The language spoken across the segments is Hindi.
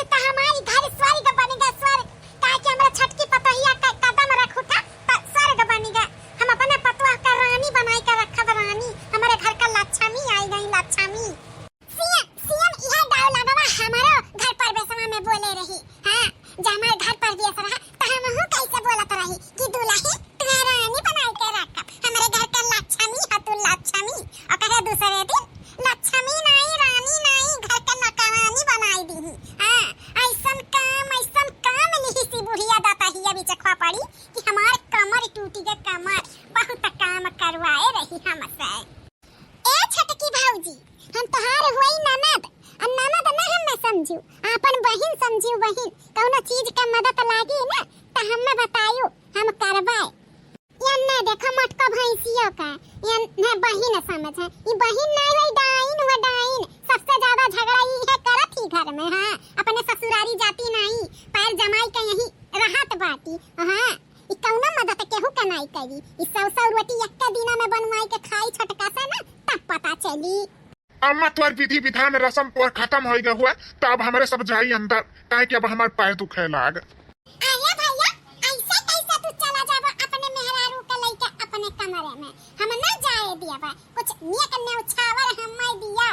आज तो हमारी घर स्वर्ग बनेगा, स्वर्ग। काहे कि हमरा छटकी पतोहिया का कदम रखू था तो स्वर्ग बनेगा। हम अपने पतवा का रानी बनाई के रखब, रानी। हमारे घर का लक्ष्मी आई गई, लक्ष्मी। सीएम इहा डाव लगावा हमारो घर पर बेसमा में बोले रही। हां, जब हमारे घर पर भी ऐसा रहा तो हम हूं कैसे बोलत रही कि दुल्हन तुम्हारा रानी बनाई के रखब। हमारे घर का लक्ष्मी है, तू लक्ष्मी। और कहे दूसरे दिन लक्ष्मी नहीं, रानी नहीं, घर का नौकरानी बनाई दी। हां, ऐसन काम नहीं सी बुढ़िया दाता ही अभी चखवा पड़ी कि हमार कमर टूटी के, कमर बहुत काम करवाए रही हमसे। ए छटकी भौजी, हम तोहार हुई ननद, और ननद ना हम समझू, अपन बहिन समझू, बहिन। कौनो चीज के मदद लागी ना तो हमें बताइयो, हम करवाए। ये ना देखो मटका भैंसियों का, ये ना बहिन समझ है। ये बहिन नहीं हुई, डाइन हुआ, डाइन। सबसे ज्यादा झगड़ा ये है करत ही घर में। हां, अपने ससुरारी जाती नहीं, पैर जमाई के यही रहत बाटी। हां, ई कौनो मदद केहू के नहीं करी। ई सौ रोटी एक दिन में बनवाई के खाई छटका से ना, तब पता चली। अम्मा तोर विधि विधान रस्म तोर खत्म हो गया हुआ, तब हमारे सब जाई अंदर, काहे कि अब हमारे पैर दुखे लाग। अरे भैया, ऐसे कैसे तू चला जाबा अपने मेहरारू के लइके अपने कमरे में? हम ना जाए दियाबा, कुछ नियक ने उछावर हम्मै दिया।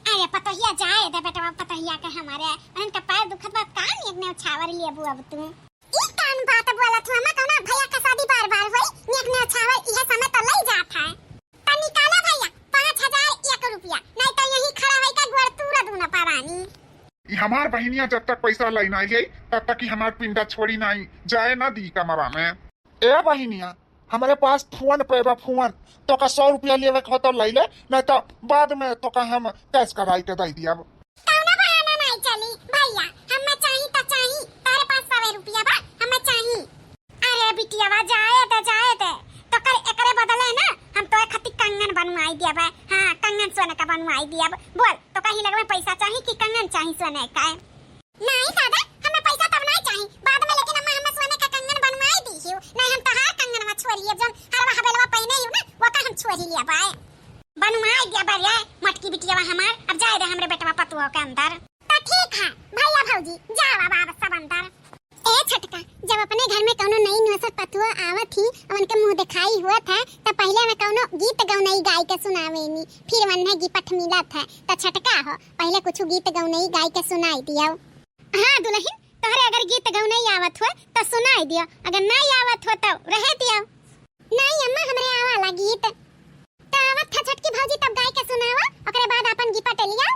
अरे पतोहिया जाए दे बेटा, पतोहिया के हमारे उनका पैर दुखत बा, का नियक ने उछावर लेबू अब तू? ई कान बात बोलत हूं? मैं कहना भैया का शादी बार-बार होई, नियक ने उछावर इहे समय तो लई जात है। त निकाला भैया 5001 रुपया, नहीं तो यही खड़ा है का गोड़ तूरा दूना पारानी। ई हमार बहिनिया जब तक पैसा लाई नहीं गई तब तक ही हमार पिंडा छोड़ी नहीं जाए ना दी कमरा में। ए बहिनिया, हमारे पास फोन पे बा, फोन तो का 100 रुपया लेवे के हो तो ले ले, नहीं तो बाद में तो का हम कैश कराई के दे दिया। कौनो बहाना नहीं चली भैया, हमें चाहिए तो चाहिए। तारे पास 100 रुपया बा, हमें चाहिए। अरे बिटियावा जाए दे तो कर एकरे बदले ना हम तो खती कंगन बनवाई दिया बा। हां, कंगन सोने का बनवाई दिया। बोल तो कहीं लगवे पैसा चाहिए कि कंगन चाहिए सोने का? नहीं दादा, हमें पैसा तब नहीं चाहिए बाद में, लेकिन अम्मा हमें सोने का कंगन बनवाई दी हियो। नहीं हम तहार कंगन में छोड़िए जन हरवा हबेलवा पहने हियो ना, वो का हम छोड़ी लिया बा, बनवाई दिया बा रे मटकी बिटियावा हमार। अब जाए दे हमरे बेटवा पतुआ के अंदर। तो ठीक है भैया भौजी, जाओ अब सब अंदर। ए छटका, जब अपने घर में कौनो नई नौसर पतुआ आवत थी और उनके मुंह दिखाई हुआ था तो पहले में कौनो गीत गौनई गाय के सुनावेनी, फिर वन्ने गिपट मिलत है। तो छटका हो, पहले कुछ गीत गौनई गाय के सुनाई दियो। हां दुल्हन, तोहरे अगर गीत गौनई आवत हो तो सुनाई दियो, अगर नहीं आवत हो तो रहे दियो। नहीं अम्मा, हमरे आवाला गीत तो आवत था छटकी भौजी, तब गाय के सुनावा, ओकरे बाद अपन गिपट लिया।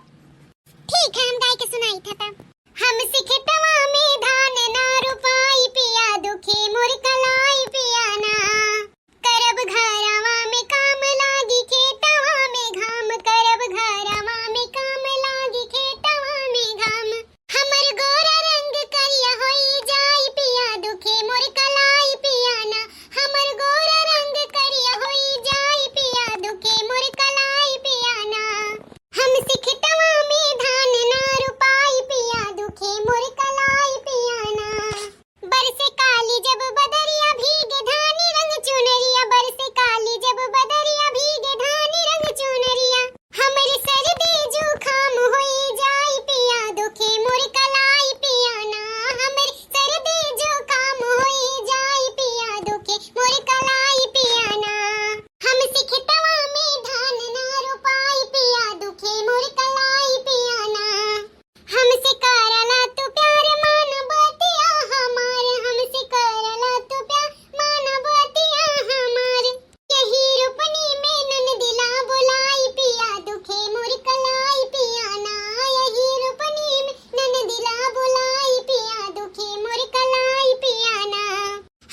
ठीक है, हम गाय के सुनाई था तब। हम सिखतवा में धान ना रुपाई पिया, दुखे मोर कलाई पिया ना। करब घरवा में काम लागी खेतवा में घाम, करब घरवा में काम लागी खेतवा में घाम। हमर गोरा रंग करिया होई जाई पिया, दुखे मोर कलाई पिया ना। हमर गोरा रंग करिया होई जाई पिया, दुखे मोर कलाई पिया ना। हम सिखतवा में धान ना रुपाई पिया, दुखे मोर कलाई पिया ना। बरसे काली जब बदरिया भीगे धानी रंग चुनरिया, बरसे काली जब बदरिया भीगे धानी रंग चुनरिया। हमरे सर्दी जुखाम होई जाई पिया, दुखे मोर कलाई पिया ना। हमरे सर्दी जुखाम होई जाई पिया, दुखे मोर कलाई पिया ना। हम सिखतवा में धान ना रुपाई पिया, दुखे मोर कलाई पिया ना। हमसे करला तू प्यार मान बतिया हमार, हमसे करला तू प्यार मान बतिया हमार। यही रूपनी में नन दिला बुलाई पिया, दुखे मोर कलाई पिया ना। यही रूपनी में नन दिला बुलाई पिया, दुखे मोर कलाई पिया ना।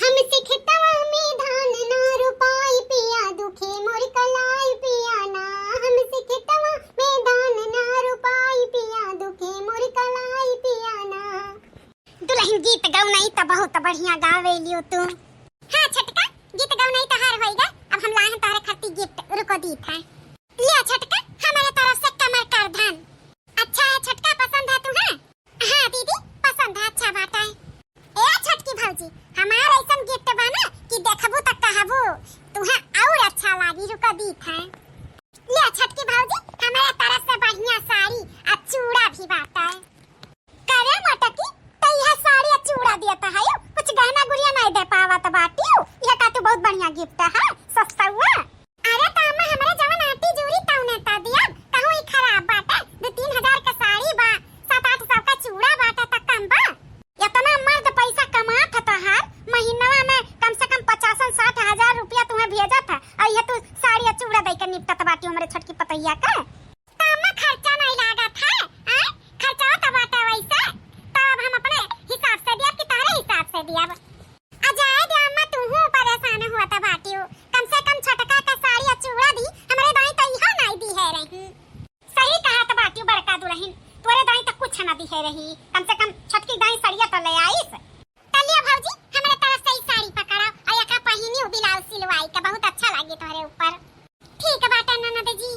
हम सिखतवा में धान ना रुपाई पिया, दुखे मोर कलाई पिया ना। हम सिखतवा में धान ना रुपाई पिया, दुखे मोर कलाई पिया ना। दुल्हन गीत गौनई तो बहुत बढ़िया गावे लियो तू। हां छटका, गीत गौनई तो हार होइगा। अब हम लाहन तारे खाती गिफ्ट रुको दी था। लिया छटका, हमारे तरफ से कमर कर धन। अच्छा है छटका, पसंद है तुम्हें? हां दीदी, पसंद है, अच्छा बात है। ए छटकी भौजी, हमार ऐसन गिफ्ट बना कि देखबू त कहबू तुम्हें और अच्छा लागी, रुको दी था। लिया छटकी भौजी, हमारे तरफ से बढ़िया साड़ी और चूड़ा भी बाटा है। गिफ्ट है सस्ता हुआ। अरे त अम्मा हमरे जवन आटी जूरी तौने ता दिया कहूं ई खराब बाटे 2-3 हजार का साड़ी बा 7-8 सौ का चूड़ा बाटे त कम बा। इतना मर्द पैसा कमात था हर महीना में कम से कम 50-60 हजार रुपया तुम्हें भेजा था और ये तू साड़ी और चूड़ा दे के निपटत बाटी हमरे छोटकी पतैया का। त अम्मा खर्चा नहीं लागत है खर्चा तो बाटे वैसे तब हम अपने हिसाब से दिया कि तारे हिसाब से दिया। अजाए दे अम्मा तू परेशान हुआ था बाटी कम से कम छोटका का साड़ी और चूड़ा दी हमरे दाई तो इहा नहीं दी है रही। सही कहा था बाटी बड़का दुल्हन तोरे दाई तक कुछ ना दी है रही कम से कम छोटकी दाई साड़िया तो ले आई। चलिए भौजी हमरे तरफ से साड़ी पकड़ाओ और एका पहिनी ब्लाउज सिलवाई का बहुत अच्छा लगे तोरे ऊपर। ठीक है बाटा ननद जी।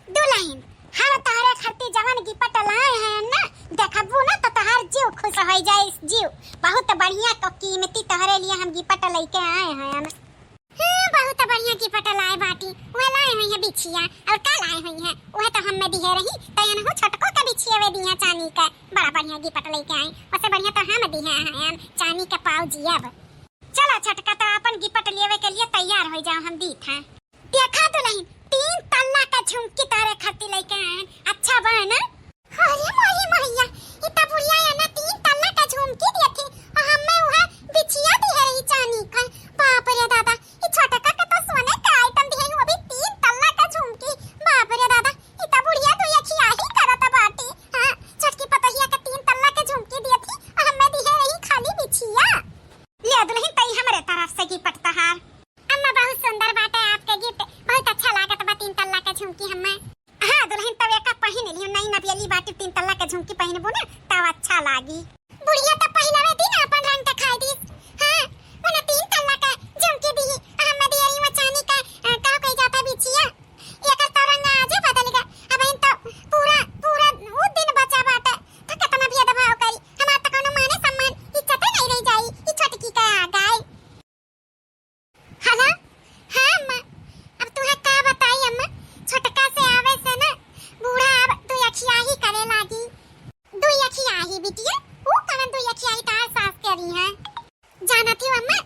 दुल्हन हम तारे खर्ती जवन गिफ्ट लाए हैं ना देखबू ना तो तहार जीव खुश हो जाए जीव बहुत बढ़िया तो कीमती तोहरे लिए हम गिफ्ट लेके आए हैं। हां बहुत बढ़िया गिफ्ट लाए बाटी वो लाए हुई है बिछिया और का लाए हुई है वह तो हम में दी है रही तयन हो छोटको का बिछिया वे दिया चांदी का बड़ा बढ़िया गिफ्ट लेके आए उससे बढ़िया तो हम दी है चांदी का पाव जी। अब चलो छोटका तो अपन गिफ्ट लेवे के लिए तैयार हो जाओ हम दी था। देखा दुल्हन 3 तल्ला का झुमकी तारे खाती लेके आए अच्छा बा ना। अरे मोही मोहिया इतना बुढ़िया है ना 3 तल्ला का झुमकी दी थी और हमें वह बिछिया दी है चांदी का। बाप रे दादा ये छोटा का तो सोने का आइटम दी है वो भी 3 तल्ला का झुमकी। बाप रे दादा इतना बुढ़िया तो ये खिया ही करता बाटी। हां छोटकी पतहिया का 3 तल्ला का झुमकी दी थी और हमें दी है रही खाली बिछिया। ले दुल्हन तई हमरे तरफ से गिफ्ट तहार। अम्मा बहुत सुंदर बाटे आपके गिफ्ट बहुत अच्छा लागत बा 3 तल्ला का झुमकी हमें। हां दुल्हन तब एका पहिन लियो नई नबियली बाटी 3 तल्ला का झुमकी पहिनबो ना तब अच्छा लागी। बुढ़िया तो पहिलावे दिन अपन रंग दिखाई दी। हां मने 3 तल्ला का झुमकी दी हमें दी रही चांदी का का कह जाता बिछिया एकर तो रंग आज बदल गया। अब इन तो पूरा पूरा वो दिन बचा बाटे तो कितना भी दबाव करी हमार त कोनो माने सम्मान इज्जत नहीं रह जाई ई छोटकी का आ गई। हेलो हां अम्मा अब तुम्हें क्या बताई अम्मा छोटका से आवे से ना बूढ़ा अब तू अखिया ही करे लागी। दू अखिया ही बिटिया वो कवन दू अखिया ही तार सास करी है जानती हो अम्मा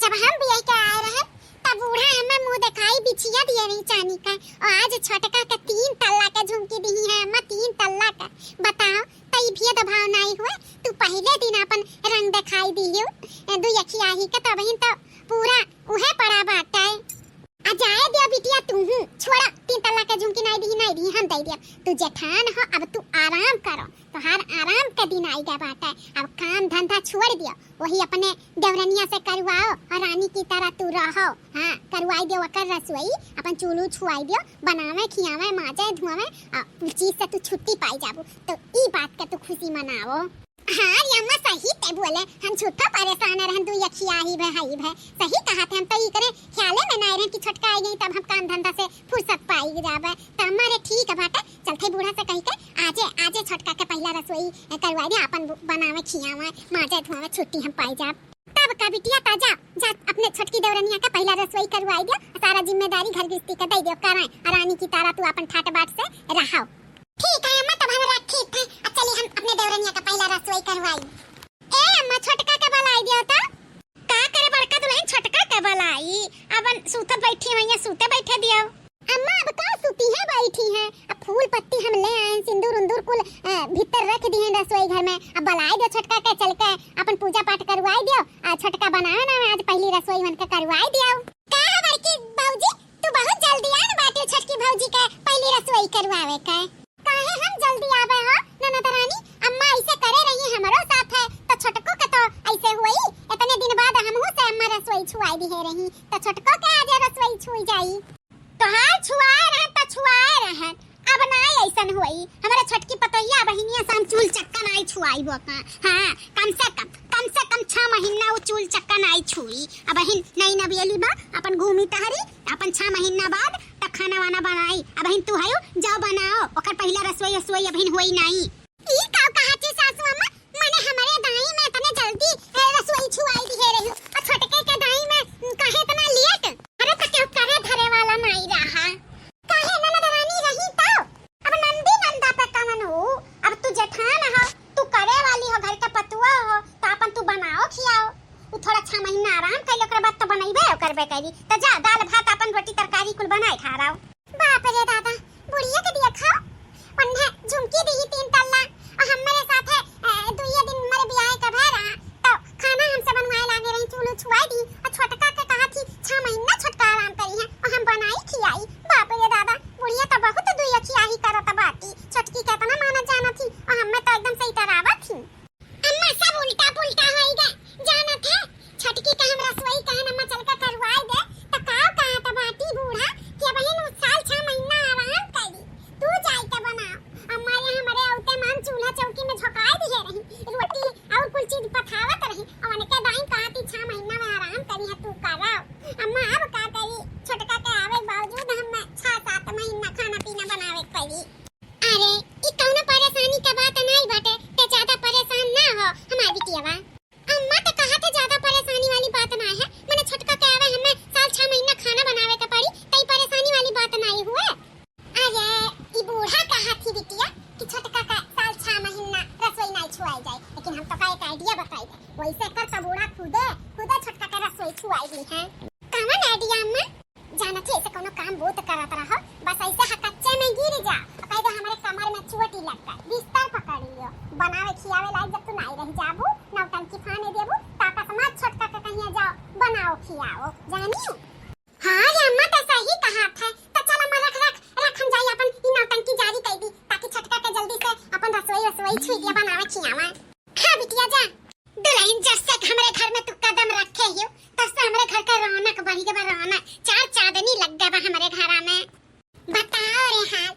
जब हम भी के आए रहे तब बूढ़ा हमें मुंह दिखाई बिछिया दिए नहीं चांदी का और आज छोटका का 3 तल्ला का झुमकी दी है अम्मा 3 तल्ला का। बताओ तई भी तो भाव नहीं हुए तू पहले दिन अपन रंग दिखाई दी हो दू अखिया ही का तो बहन तो पूरा उहे पड़ा बाटा है। अजाए दिया बिटिया तू छोड़ा 3 तल्ला का झुमकी नहीं दी हम दे दिया तू जेठान हो अब तू आराम करो तो हर आराम का दिन आएगा बाटा। अब काम धंधा छोड़ दियो वही अपने देवरनिया से करवाओ और रानी की तरह तू रहो। हां करवाई दियो कर रसोई अपन चूल्हू छुआई दियो बनावे खियावे माजे धुआवे उस चीज से तू छुट्टी पाई जाबू तो ई बात का तू खुशी मनाओ। हां अम्मा सही ते बोले हम छुट्टा परेशान रहन दू अखिया ही भाई सही कहा थे हम तो ई करे ख्याले में नहीं रह कि छोटका आई गई तब हम काम धंधा से फुर्सत पाई जाबे त हमारे ठीक है बाटा चलते बूढ़ा से कह के आजे छोटका के पहला रसोई करवा दे अपन बनावे खियावे माजे धुआवे छुट्टी हम पाई जाब। तब का बिटिया ताजा जा अपने छोटकी देवरनिया का पहला रसोई करवाई दे सारा जिम्मेदारी घर गृहस्थी का दे दियो कराए रानी की तरह तू अपन ठाट बाट से रहो। ठीक है अम्मा तब हमरा ठीक है अब चलिए हम अपने देवरनिया का पहला रसोई करवाई। ए अम्मा छोटका के बलाई दियो ता का करे बड़का दुल्हन छोटका के बलाई अपन सूते बैठी हुई है सूते बैठे दियो। अम्मा अब का सूती है बैठी है अब फूल पत्ती हम ले आए सिंदूर उंदूर कुल भीतर रख दी है रसोई घर में अब बलाई दो छोटका के चल के अपन पूजा पाठ करवाई दियो आ छोटका बनावे ना आज पहली रसोई मन के करवाई दियो। का है बड़की भौजी तू बहुत जल्दी आन बाटे छोटकी भौजी के पहली रसोई करवावे के काहे हम जल्दी आवे हो ननद रानी अम्मा ऐसे करे रही हमरो साथ है तो छोटको के तो ऐसे हुई इतने दिन बाद हमहू से अम्मा रसोई छुआई दी है रही तो छोटको के आज रसोई छुई जाई तो हां छुआए रहे अब ना ऐसन होई हमारे छोटकी पतैया बहिनिया शाम चूल चक्का नहीं छुआई बोका। हां कम से कम 6 महीना वो चूल चक्का नहीं छुई अब बहिन नई नबियली बा अपन घूमी टहरी अपन 6 महीना बाद त खाना वाना बनाई अब बहिन तू आयो जाओ बनाओ ओकर पहला रसोई बहिन होई नहीं ई का कहती सासू अम्मा माने हमारे दाई में इतने जल्दी रसोई छुआई दी है रही और छोटके के दाई में काहे इतना लेट अरे त क्यों करे धरे वाला नहीं रहा काहे ननद रानी रही तो अब नंदी नंदा पे कमन हो अब तू जेठान हो तू करे वाली हो घर का पतुआ हो तो अपन तू बनाओ खियाओ तू थोड़ा 6 महीना आराम कर ले ओकर बाद तो बनइबे ओकर करबे करी त जा दाल भात अपन रोटी तरकारी कुल बनाए खा रहा बाप रे दादा बुढ़िया के दिया खाओ पन्ने झुमकी दी 3 तल्ला और हम मेरे साथ है दुइया दिन मेरे बियाह का भरा तो खाना हमसे बनवाए लागे रही चूल्हा छुआई दी और छोटका के कहा थी 6 महीना छोटका आराम करी है और हम बनाई खियाई बाप रे दादा बुढ़िया तो बहुत दुइया खियाही करत बाटी छोटकी का तना माना जाना थी और हम में तो एकदम सही तरावत थी अम्मा सब उल्टा पुल्टा होइगा जाना था छोटकी का हम रसोई कहन अम्मा चल के करवाई दे तो काव कहा त बाटी बूढ़ा कि बहन उस साल 6 महीना आराम करी तू जाई के बनाओ अम्मा ये हमारे औते मान चूल्हा चौकी में झोकाए दिए रही रोटी और कुछ चीज पकावत रही और उनके दाई कहा थी 6 महीना में आराम करी है तू कराओ अम्मा अब का करी छोटका के आवे बावजूद हम 6-7 महीना खाना पीना बनावे पड़ी अरे ई कौनो परेशानी का बात नहीं बाटे ते ज्यादा परेशान ना हो हमारी बिटियावा अम्मा तो कहा था ज्यादा परेशानी वाली बात ना है मैंने छोटका के आवे हमें साल 6 महीना खाना बनावे के पड़ी तई परेशानी वाली बात नहीं हुए अरे ई बूढ़ा कहा थी बिटिया कि छोटका का साल 6 महीना रसोई नहीं छुआई जाए लेकिन हम तो का एक आइडिया बताई दे वैसे कर त बूढ़ा खुदे छोटका का रसोई छुआई दी है कौन आइडिया अम्मा जाना थे ऐसे कोनो काम बहुत करत रहो बस ऐसे हकच्चे में गिर जा कह दो हमारे कमर में चोटी लगता बिस्तर पकड़ लियो बनावे खियावे लायक जब तू नहीं रह जाबू नौटंकी फाने देबू ताका समाज छोटका के कहिया जाओ बनाओ खियाओ जानियो हां ये अम्मा तो सही कहा था तो चल अम्मा रख हम जाई अपन ई नौटंकी जारी कर दी ताकि छोटका के जल्दी से अपन रसोई छुइया बनावे खियावा हां बिटिया जा दुल्हन जब से हमारे घर में तू कदम रखे हो तब से हमारे घर का रौनक बढ़ी के रौनक 4 चांदनी लग गए हमारे घर में बताओ रे हाल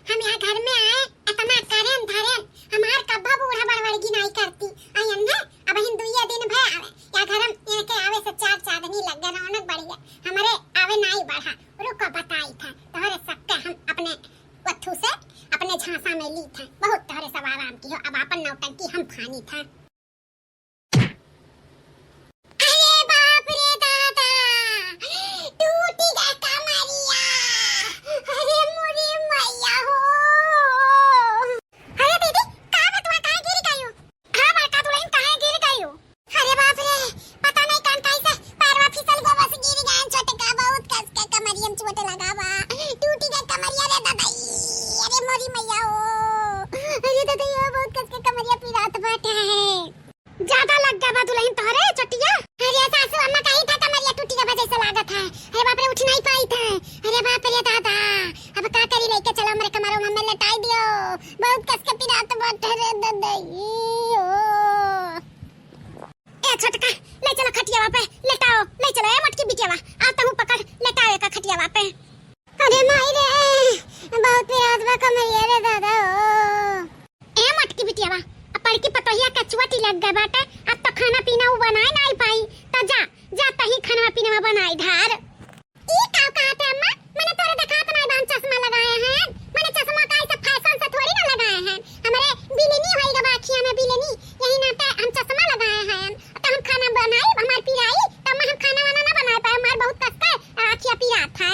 हम यहाँ घर में आए इतना करें धरें हमार कब्बा बूढ़ा बड़बड़गी नहीं करती आयन है अब हिन दुइया दिन भय आवे या घर में ये के आवे से 4 चांदनी लग गए रौनक बढ़ गया हमारे आवे नहीं बढ़ा रुको बताई था तोहरे सबके हम अपने वथु से अपने झांसा में ली था बहुत तोहरे सब आराम की हो अब अपन नौटंकी हम फानी था ज्यादा लग गया दुल्हन तोहरे चटिया अरे सासू अम्मा कही था कमरिया टूटी का वजह से लागत है अरे बाप रे उठ नहीं पाई था अरे बाप रे दादा अब का करी लेके चलो हमरे कमरों में लटाई दियो बहुत कस के पिरात बैठे रे ददई ए छोटका ले चलो खटियावा पे लेटाओ ले चलो ए मटकी बिटियावा आता हूं पकड़ लेटाओ का खटियावा पे अरे माई रे बहुत पिरात बा कमरिया रे दादा ए मटकी बिटियावा पर की पतोहिया का चुवटी लग गया बाटे अब तो खाना पीना वो बनाए नहीं पाई तो जा तही खाना पीना में बनाई धार ई का कहते अम्मा मैंने तोरे दिखात नहीं बान चश्मा लगाए हैं मैंने चश्मा का ऐसा फैशन से थोड़ी ना लगाए हैं हमारे बिलेनी होई ग बाखिया में बिलेनी यही नाते हम चश्मा लगाए हैं तो हम खाना बनाई हमार पिराई तो हम खाना वाना ना बनाए पाए हमार बहुत कष्ट है आखिया पिरा था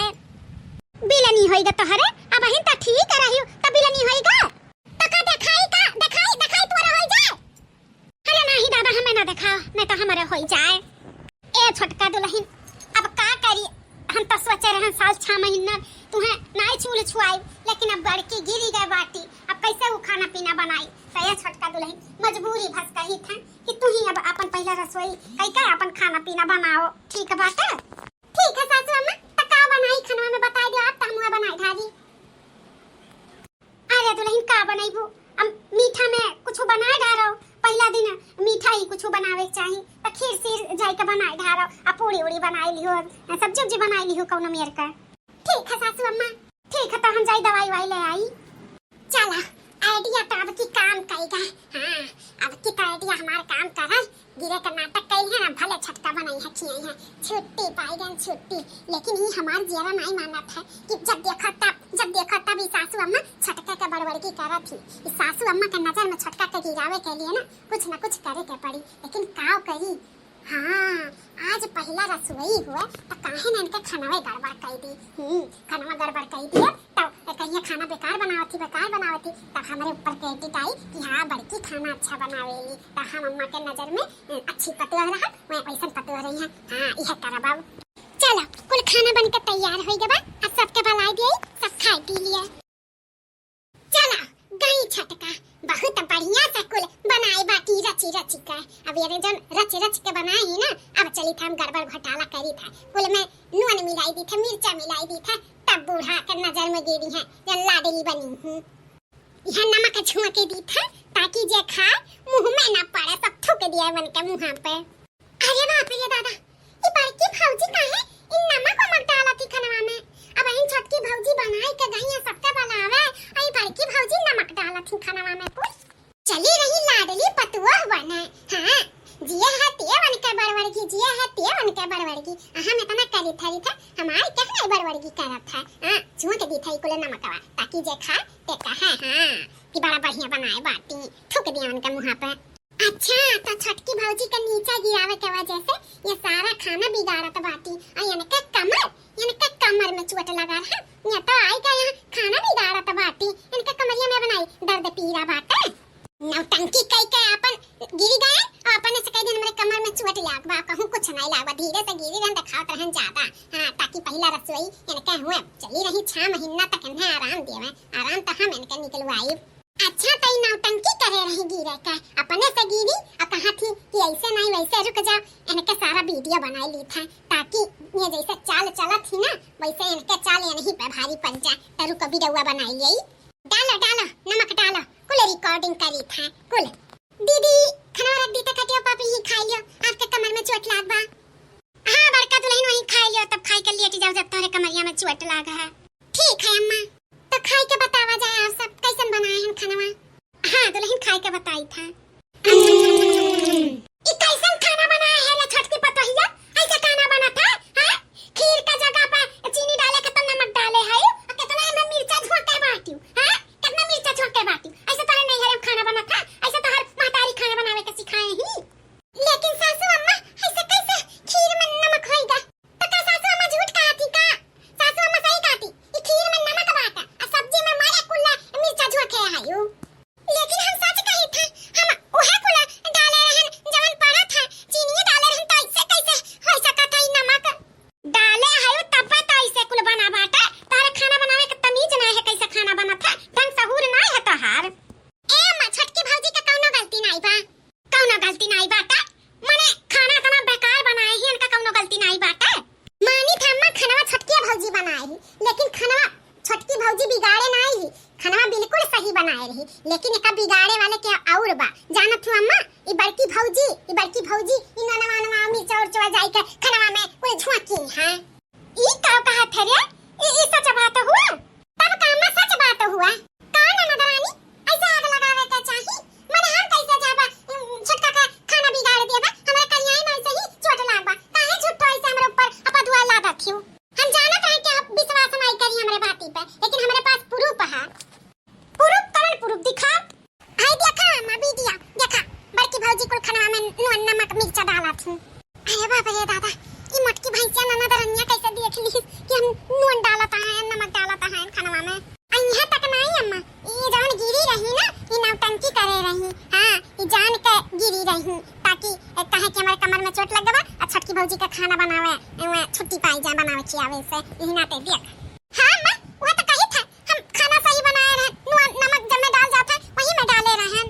बिलेनी होई ग तोहरे अब हिन त ठीक रहियो त बिलेनी होई ग हमें ना दिखाओ नहीं तो हमारे हो जाए ए छोटका दुल्हन अब का करी हम तो सोचे रहे साल 6 महीना तुम्हें नहीं छूल छुआई लेकिन अब गड़की गिरी गए बाटी अब कैसे वो खाना पीना बनाई तो ये छोटका दुल्हन मजबूरी भस कही था कि तू ही अब अपन पहला रसोई कैसे अपन खाना पीना बनाओ ठीक बात है ठीक है सासू अम्मा तो का बनाई खाना में बता दियो आप तमुआ बनाई धारी अरे दुल्हन का बनाईबू हम मीठा में कुछ बनाए डालो पहला दिन मीठा ही कुछ बनावे चाहिए तो खीर सीर जाई के बनाए ढारो आ पूरी उड़ी बनाई लियो सब्जी उब्जी बनाई लियो कौनो मेर का ठीक है सासू अम्मा ठीक है तो हम जाई दवाई वाई ले आई चला आइडिया तो अब की काम करेगा हां अब की तो आइडिया हमारा काम करा गिरे का नाटक कई है ना भले छटका बनाई है खियाई है छुट्टी पाई गन छुट्टी लेकिन ये हमार जेरा नहीं माना था कि जब देखा तब सासू अम्मा छटका के बड़बड़ की करा थी इस सासू अम्मा के नजर में छटका के गिरावे के लिए ना कुछ करे के पड़ी लेकिन काव करी हाँ आज पहला रसोई हुआ तो काहे ना इनके खाना गड़बड़ कर दी खाना गड़बड़ कर दिया तो कहिए खाना बेकार बनावती तब हमारे ऊपर क्रेडिट आई कि हाँ बड़की खाना अच्छा बनावेली तो हम अम्मा के नजर में अच्छी पतोह रहा मैं ऐसा पतोह रही है हाँ यह करा बाबू चलो कुल खाना बनकर तैयार हो गया बा। अब सबके भलाई दिए, सब खाए पी लिए। चलो गई छटका बहुत बढ़िया से कुल बनाए बाटी रची रची का। अब ये जन रच रच के बनाई ना, अब चली था हम गड़बड़ घोटाला करी था। कुल में नून मिलाई दी था, मिर्चा मिलाई दी था, तब बूढ़ा के नजर में गिरी है जन लाडली बनी हूँ। यह नमक छुआ के दी था ताकि जे खाए मुंह में ना पड़े, सब थूक दिया बन के मुंह पे। अरे बाप रे दादा, ये बड़की भौजी का है इन नमक वमक डाला थी खाना में। अब इन छोटकी भौजी बनाई के गई है सबके बनावे, आई बड़की भौजी नमक डाला थी खाना में कुछ। चली रही लाडली पतुआ बने। हां जिए है ते बन के बड़बड़ की, जिए है ते बन के बड़बड़ की। हम इतना करी था हमारे क्या नहीं बड़बड़ की करत है। हां छुआ के दी था कुल नमकवा ताकि जे खाए ते कहे हां कि बड़ा बढ़िया बनाए बाटी, थूक दिया उनके मुंह पे। अच्छा तो छोटकी भौजी का नीचा गिरावे के वजह से ये सारा खाना बिगाड़त बाटी। और यानी के कमर में चोट लगा है। ये तो आई का यहाँ खाना बिगाड़त बाटी, इनके कमरिया में बनाई दर्द पीरा बाटे। नौटंकी कई के अपन गिरी गए और अपन से कई दिन मेरे कमर में चोट लाग बा, कहूं कुछ नहीं लागवा, धीरे से गिरी रहन दिखात रहन ज्यादा। हां ताकि पहला रसोई इनके हुए चली रही 6 महीना तक इन्हें आराम देवे, आराम तो हम इनके निकलवाई। अच्छा तई नौटंकी करे रही गिरे का, अपने से गिरी और कहा थी कि ऐसे नहीं वैसे रुक जाओ। इनके सारा वीडियो बना ली था ताकि ये जैसे चाल चला थी ना वैसे इनके चाल ये नहीं पे भारी पड़ जाए, तो रुक वीडियो बनाई ली। डालो डालो नमक डालो, कुल रिकॉर्डिंग करी था कुल। दीदी खाना रख दी तो कटियो पापी ही खा लियो, आपके कमर में चोट लाग बा। हां बड़का दुल्हन वही खा लियो, तब खाई के लेट जाओ जब तोरे कमरिया में चोट लागा है। ठीक है अम्मा, तो खाई के बतावा जाए आप सब कैसन बनाए हैं खाना। हां दुल्हन खाई के बताई था। ई कैसन खाना बनाया है ला छोटकी पतोहिया, ऐसा खाना बना था। हां खीर का जगह पे चीनी डाले के तो नमक डाले है, और कितना हम मिर्चा झोंके बाटी। हां कितना मिर्चा झोंके बाटी, ऐसा तो नहीं है खाना बना था। ऐसा तो हर महतारी खाना बनावे के सिखाए ही। लेकिन सासू अम्मा ऐसे कैसे खीर में नमक होएगा, तो का सासू अम्मा झूठ कहती का? सासू अम्मा सही कहती, ई खीर में नमक बाटा और सब्जी में मारे कुल्ला मिर्चा झोंके है। लेकिन हम सच कही थे, हम ओहे कुला डाले रहन जवन पड़ा था, चीनी डाले रहन, तो ऐसे कैसे हो सकता है नमक डाले है तब तो ऐसे कुल बना बाटा। तारे खाना बनावे के तमीज ना है, कैसे खाना बना था ढंग सहूर ना है तोहार। ए अम्मा छोटकी भौजी का कौनो गलती नहीं बा, कौनो गलती नहीं बाटा। माने खाना इतना बेकार बनाए ही, इनका कौनो गलती नहीं बाटा। मानी था अम्मा खाना छोटकी भौजी बनाए ही, लेकिन खाना छोटकी भौजी बिगाड़े नहीं ही, खाना बिल्कुल सही बनाए रही। लेकिन एका बिगाड़े वाले के और बा, जानत हूं अम्मा ई बड़की भौजी इ ननवा मिर्चा और चवा जाई के खाना में कोई झोंकी है। ई का कहा थे रे, ई सच बात हुआ, तब का अम्मा सच बात हुआ। कौन ननदरानी ऐसे आग लगावे के चाही, माने हम कैसे जाबा छोटका का खाना बिगाड़ देबा, हमरा करियाई में ऐसे ही चोट लागबा, काहे झूठो ऐसे हमरे ऊपर अपदुआ लागत थियो। हम जानत है कि आप विश्वास नहीं करी हमरे बाती पे, लेकिन हमारे पास प्रूफ है। प्रूफ दिखा। आई देखा अम्मा वीडियो देखा, बड़की भौजी को खाना में नून नमक मिर्चा डाला थी। अरे बाप रे दादा, ई मोटकी भैंसिया ननदरनिया कैसे देख ली कि हम नून डालता है नमक डालता है खाना में। आई यहां तक नहीं अम्मा, ई जान गिरी रही ना, ई नौटंकी करे रही। हां ई जान के गिरी रही ताकि कहे कि हमारे कमर में चोट लग गवा और छोटकी भौजी का खाना बनावे छुट्टी पाई जाए बनावे खियावे से, यही ना ते देख। हां अम्मा वो तो कही था हम खाना सही बनाए रहे, नून नमक जब में डाल जाता है वही में डाले रहे।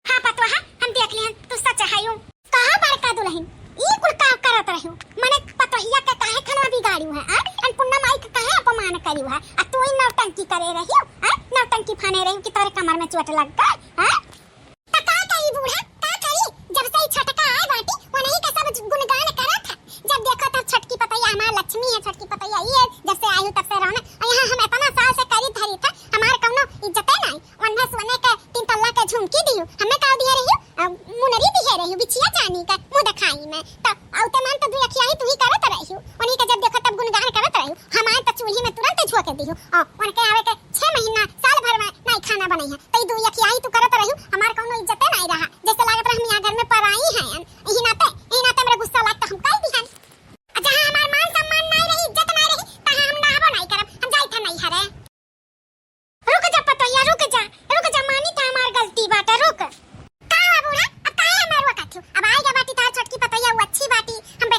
हां पतो है हम देख लिए, तू सच है यू कहा बड़का दुल्हन ई कुल का करत रही, माने पतोहिया के काहे खाना बिगाड़ियो है आ पुन्ना माई के काहे अपमान करियो है, आ तू ही नौटंकी करे रही आ नौटंकी फाने रही कि तोरे कमर में चोट लग गई। हां त का करी बूढ़ा, का करी, जब से छटका आए बाटी वो नहीं का सब गुणगान करा था। जब देखो तब छोटकी पतैया हमार लक्ष्मी है, छोटकी पतैया ये जब से आई तब से रहना, और यहाँ हम इतना साल से करी धरी था, हमार कौनो इज्जत नहीं। वन्ना सोने के 3 तल्ला के झुमकी दियो, हमें का दिए रही मुनरी दिए रही बिछिया चांदी का मुंह दिखाई में, तो औते मान तो दुई अखियाई तू ही करत रही, उन्हीं के जब देखो तब गुणगान करत रही। हमार तो चूल्ही में तुरंत झोंक दियो, और उनके आवे के 6 महीना साल भर में नहीं खाना बनाई है, तो दुई अखियाई तू करत रही, हमार कौनो इज्जत नहीं रहा। जैसे लागत रहा हम यहाँ घर में पराई हैं, यही नाते मेरा गुस्सा लागता हम कह दिहन। जहां हमार मान सम्मान नहीं रही, इज्जत नहीं रही, तहां हम नहाबो नहीं करब, हम जाई था नहीं हरे। रुक जा पतैया, रुक जा मानी था हमार गलती बाटा, रुक। का बूढ़ा अब काहे हमार वकत अब आएगा बाटी ता छोटकी पतैया वो अच्छी बाटी, हम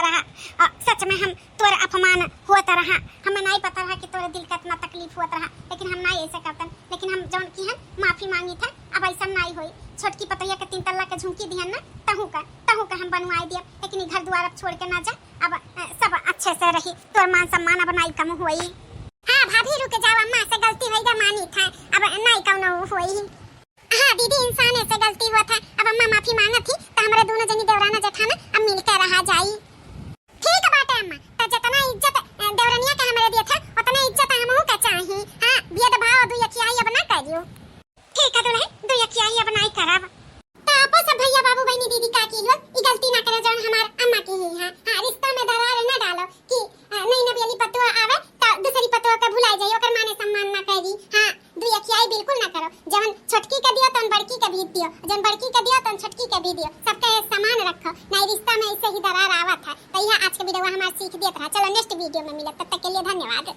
रहा। सच में हम तोर अपमान होता रहा। हमें नहीं पता रहा कि तोरे दिल का इतना तकलीफ होता रहा, लेकिन हम नहीं ऐसे करते। लेकिन हम जौन की है माफी मांगी था, अब ऐसा नहीं होई। छोटकी पतैया के 3 तल्ला के झुमकी दिहन ना, तहू का हम बनवाई दिया। लेकिन घर द्वार अब छोड़ के ना जा, अब सब अच्छे से रही। तोर मान सम्मान अब नहीं कम हुई। हाँ भाभी रुक जाओ, अम्मा से गलती हुई मानी था, अब नहीं कौनो हुई। हाँ दीदी, इंसान ऐसे गलती हुआ था, अब अम्मा माफी मांगा थी तो हमारे दोनों जनी देवराना जेठाना अब मिलकर रहा जाई। ठीक है बात है अम्मा, तो जितना इज्जत देवरनिया का हमारे दिया था उतना इज्जत हमहू का चाहिए। हाँ भेद भाव दू यखियाई अब ना करियो। ठीक है दुल्हन, दू यखियाई अब नहीं करब। तो आपो सब भैया बाबू बहनी दीदी काकी लोग ई गलती ना करे जौन हमार अम्मा की ही है। हाँ रिश्ता में दरार ना डालो कि नई नवेली पतुआ आवे तो दूसरी पतुआ का भुला जाई, ओकर माने सम्मान ना करी। हाँ दू यखियाई बिल्कुल ना करो। जौन छोटकी का दियो तन बड़की का भी दियो, जौन बड़की का दियो तन छोटकी का भी दियो। सबका समान रखो, नहीं रिश्ता में इससे ही दरार आवत है। तो यह आज के वीडियो हमारा सीख देत रहा। चलो नेक्स्ट वीडियो में मिलत, तब तक के लिए धन्यवाद।